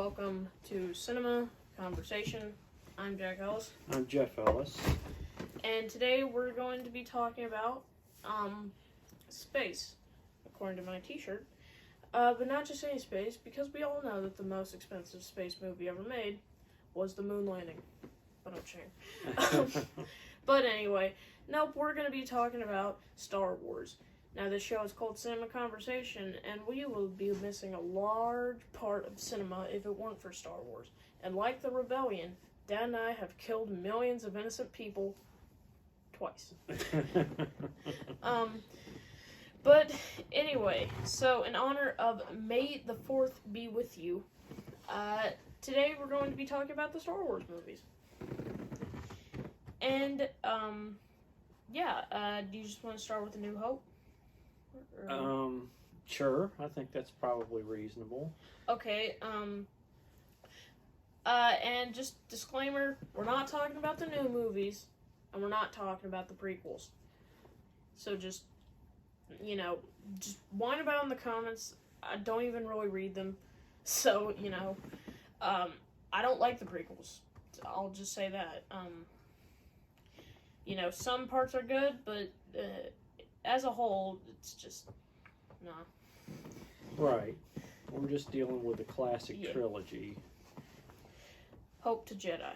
welcome to Cinema Conversation. I'm Jack Ellis. I'm Jeff Ellis. And today we're going to be talking about space, according to my t-shirt. But not just any space, because we all know that the most expensive space movie ever made was the moon landing. But I'm sharing. But anyway, nope, we're going to be talking about Star Wars. Now, this show is called Cinema Conversation, and we will be missing a large part of cinema if it weren't for Star Wars. And like the Rebellion, Dad and I have killed millions of innocent people twice. But anyway, so in honor of May the 4th be with you, today we're going to be talking about the Star Wars movies. And, do you just want to start with A New Hope? Sure. I think that's probably reasonable. Okay, and just disclaimer, we're not talking about the new movies, and we're not talking about the prequels. So just whine about in the comments. I don't even really read them. So, I don't like the prequels. I'll just say that. Some parts are good, but as a whole, it's just, nah. Right. We're just dealing with the classic trilogy. Hope to Jedi.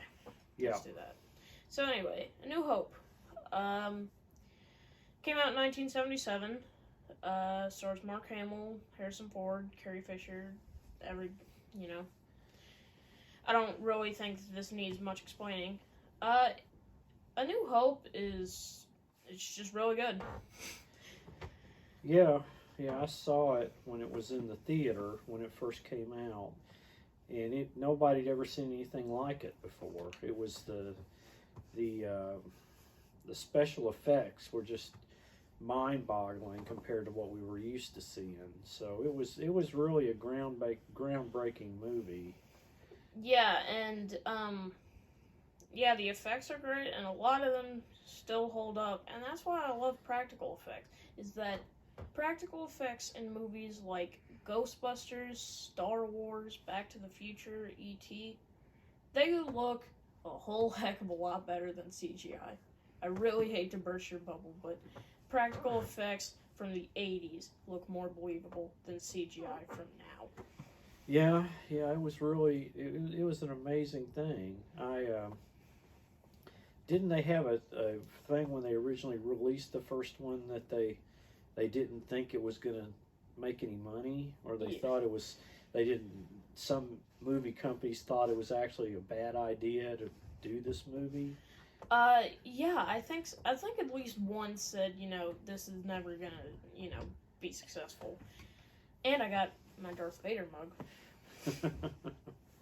Yeah. Let's do that. So anyway, A New Hope. Came out in 1977. Stars Mark Hamill, Harrison Ford, Carrie Fisher, I don't really think this needs much explaining. A New Hope it's just really good. Yeah, I saw it when it was in the theater when it first came out, and nobody'd ever seen anything like it before. It was the special effects were just mind-boggling compared to what we were used to seeing. So it was really a groundbreaking movie. Yeah, and the effects are great, and a lot of them still hold up, and that's why I love practical effects, is that practical effects in movies like Ghostbusters, Star Wars, Back to the Future, E.T., they look a whole heck of a lot better than CGI. I really hate to burst your bubble, but practical effects from the 80s look more believable than CGI from now. Yeah, it was really, it was an amazing thing. Didn't they have a thing when they originally released the first one that they didn't think it was going to make any money, or they thought it was, some movie companies thought it was actually a bad idea to do this movie? I think at least one said, this is never gonna, be successful. And I got my Darth Vader mug.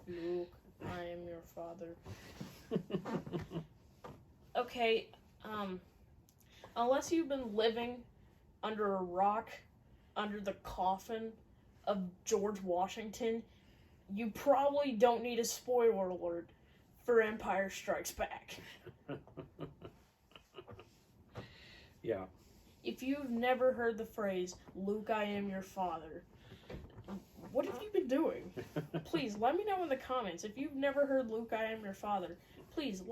Luke, I am your father. Okay, unless you've been living under a rock, under the coffin of George Washington, you probably don't need a spoiler alert for Empire Strikes Back. Yeah. If you've never heard the phrase, Luke, I am your father, what have you been doing? Please, let me know in the comments. If you've never heard Luke, I am your father, please,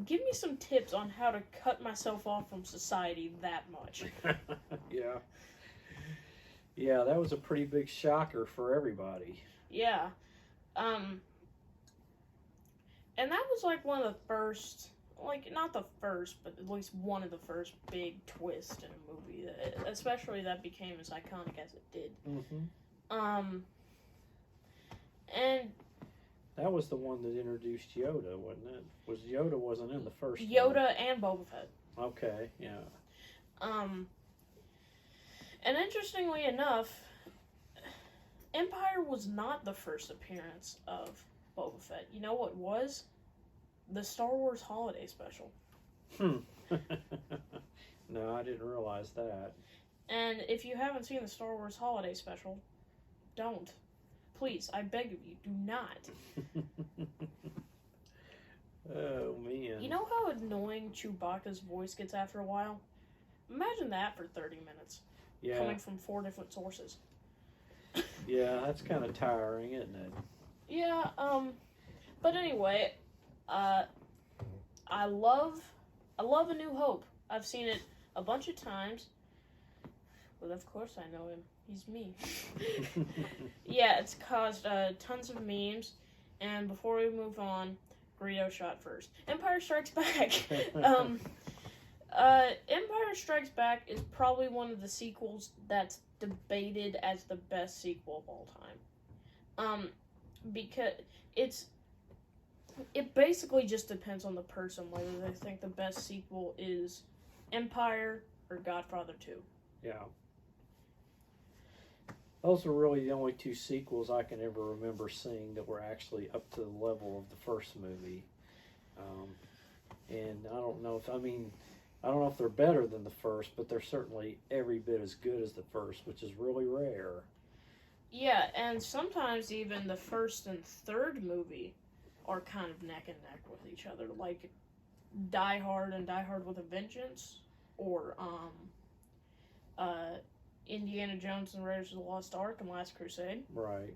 give me some tips on how to cut myself off from society that much. Yeah, that was a pretty big shocker for everybody. Yeah. And that was like one of the first, not the first, but at least one of the first big twists in a movie, especially that became as iconic as it did. Mm-hmm. And that was the one that introduced Yoda, wasn't it? Yoda wasn't in the first one. Yoda and Boba Fett. Okay, yeah. And interestingly enough, Empire was not the first appearance of Boba Fett. You know what was? The Star Wars Holiday Special. No, I didn't realize that. And if you haven't seen the Star Wars Holiday Special, don't. Please, I beg of you, do not. Oh, man. You know how annoying Chewbacca's voice gets after a while? Imagine that for 30 minutes. Yeah. Coming from 4 different sources. Yeah, that's kind of tiring, isn't it? Yeah, but anyway, uh, I love A New Hope. I've seen it a bunch of times. Well, of course I know him. He's me. Yeah, it's caused tons of memes. And before we move on, Greedo shot first. Empire Strikes Back. Empire Strikes Back is probably one of the sequels that's debated as the best sequel of all time. Because it basically just depends on the person whether they think the best sequel is Empire or Godfather 2. Yeah. Those are really the only two sequels I can ever remember seeing that were actually up to the level of the first movie. And I don't know if they're better than the first, but they're certainly every bit as good as the first, which is really rare. Yeah, and sometimes even the first and third movie are kind of neck and neck with each other, like Die Hard and Die Hard with a Vengeance, or Indiana Jones and Raiders of the Lost Ark and Last Crusade. Right.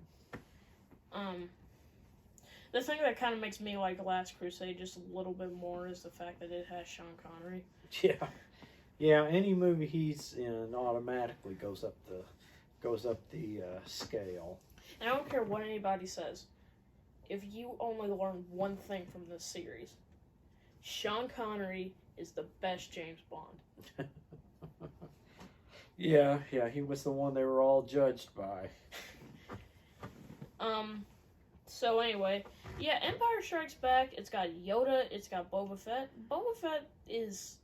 The thing that kind of makes me like Last Crusade just a little bit more is the fact that it has Sean Connery. Yeah. Yeah, any movie he's in automatically goes up the scale. And I don't care what anybody says. If you only learn one thing from this series, Sean Connery is the best James Bond. Yeah, he was the one they were all judged by. So anyway, yeah, Empire Strikes Back, it's got Yoda, it's got Boba Fett. Boba Fett is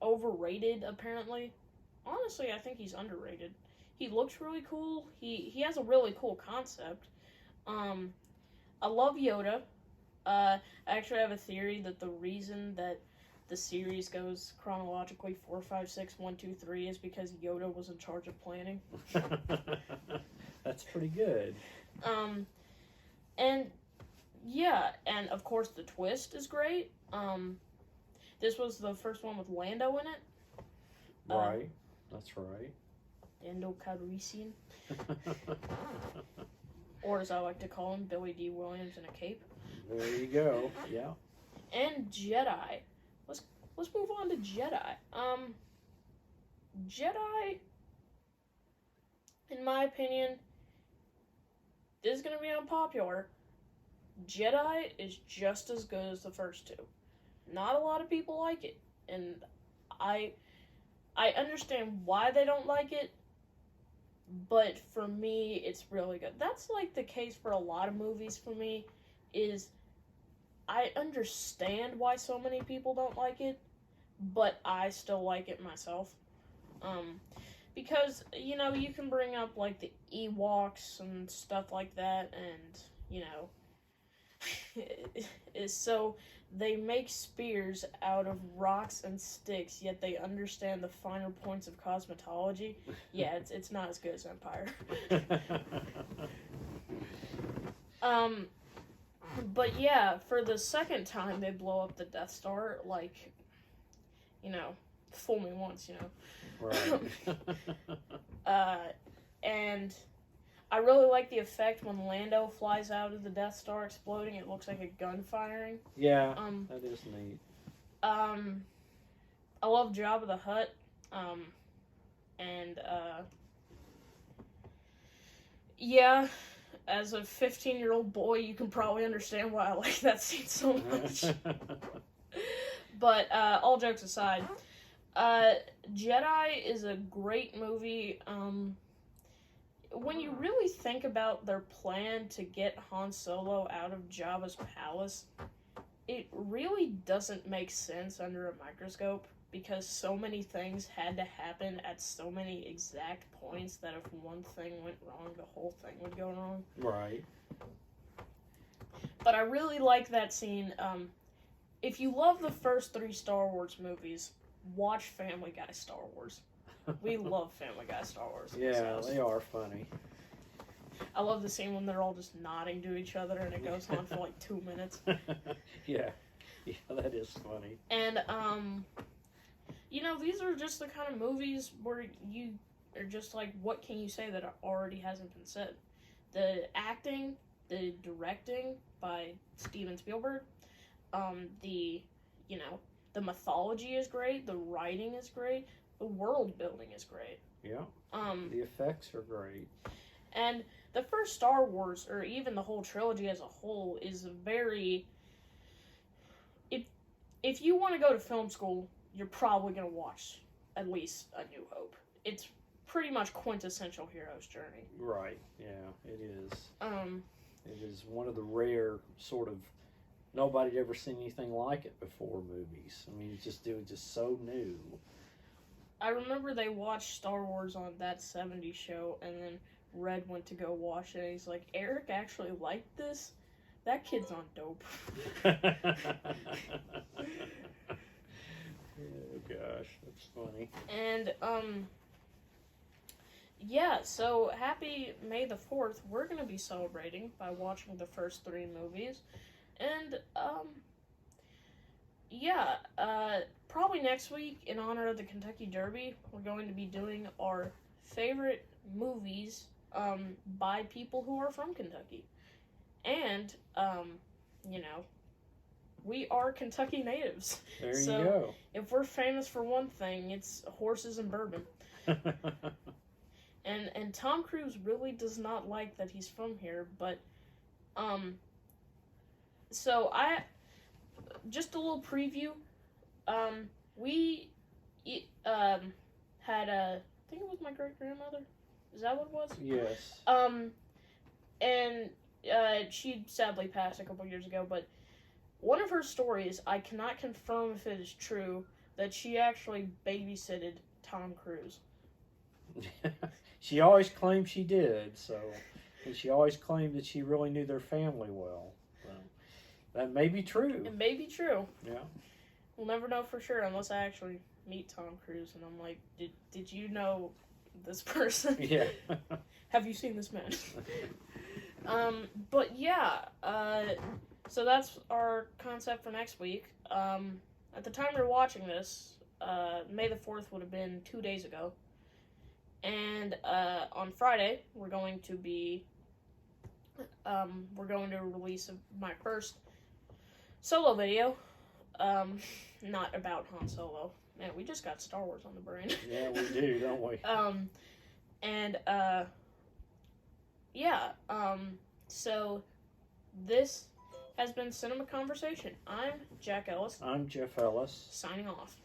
overrated, apparently. Honestly, I think he's underrated. He looks really cool. He has a really cool concept. I love Yoda. I actually have a theory that the reason that the series goes chronologically 4, 5, 6, 1, 2, 3 is because Yoda was in charge of planning. That's pretty good. And yeah, and of course the twist is great. This was the first one with Lando in it. Right, that's right. Lando Calrissian. Or as I like to call him, Billy D. Williams in a cape. There you go, yeah. And Jedi. Let's move on to Jedi. Jedi, in my opinion, this is gonna be unpopular. Jedi is just as good as the first two. Not a lot of people like it, and I understand why they don't like it, but for me, it's really good. That's like the case for a lot of movies for me, is I understand why so many people don't like it, but I still like it myself. Because, you can bring up, like, the Ewoks and stuff like that, and, so they make spears out of rocks and sticks, yet they understand the finer points of cosmetology. Yeah, it's not as good as Empire. But yeah, for the second time they blow up the Death Star, like, fool me once, Right. And I really like the effect when Lando flies out of the Death Star exploding. It looks like a gun firing. Yeah, that is neat. I love Jabba the Hutt. Yeah, as a 15-year-old boy, you can probably understand why I like that scene so much. But, all jokes aside, Jedi is a great movie. When you really think about their plan to get Han Solo out of Jabba's palace, it really doesn't make sense under a microscope, because so many things had to happen at so many exact points that if one thing went wrong, the whole thing would go wrong. Right. But I really like that scene. If you love the first 3 Star Wars movies, watch Family Guy Star Wars. We love Family Guy Star Wars. Yeah, they are funny. I love the scene when they're all just nodding to each other and it goes on for like 2 minutes. Yeah, that is funny. And, these are just the kind of movies where you are just like, what can you say that already hasn't been said? The acting the directing by Steven Spielberg. The the mythology is great. The writing is great. The world building is great. Yeah. The effects are great. And the first Star Wars, or even the whole trilogy as a whole, is a very... If you want to go to film school, you're probably going to watch at least A New Hope. It's pretty much quintessential hero's journey. Right, yeah, it is. It is one of the rare sort of, nobody'd ever seen anything like it before movies. I mean, it was just so new. I remember they watched Star Wars on That 70s Show, and then Red went to go watch it, and he's like, Eric actually liked this? That kid's on dope. Oh gosh, that's funny. And, yeah, so happy May the 4th. We're going to be celebrating by watching the first 3 movies. And, yeah, probably next week, in honor of the Kentucky Derby, we're going to be doing our favorite movies, by people who are from Kentucky. And, we are Kentucky natives. There you go. If we're famous for one thing, it's horses and bourbon. And Tom Cruise really does not like that he's from here, but, so just a little preview, we, had I think it was my great-grandmother, is that what it was? Yes. And, she sadly passed a couple years ago, but one of her stories, I cannot confirm if it is true, that she actually babysitted Tom Cruise. She always claimed she did, and she always claimed that she really knew their family well. So, that may be true. It may be true. Yeah. We'll never know for sure unless I actually meet Tom Cruise and I'm like, did you know this person? Yeah. Have you seen this man? But yeah, so that's our concept for next week. At the time we were watching this, May the 4th would have been 2 days ago. And on Friday, we're going to release my first solo video. Not about Han Solo. Man, we just got Star Wars on the brain. Yeah, we do, don't we? Yeah, so this has been Cinema Conversation. I'm Jack Ellis. I'm Jeff Ellis. Signing off.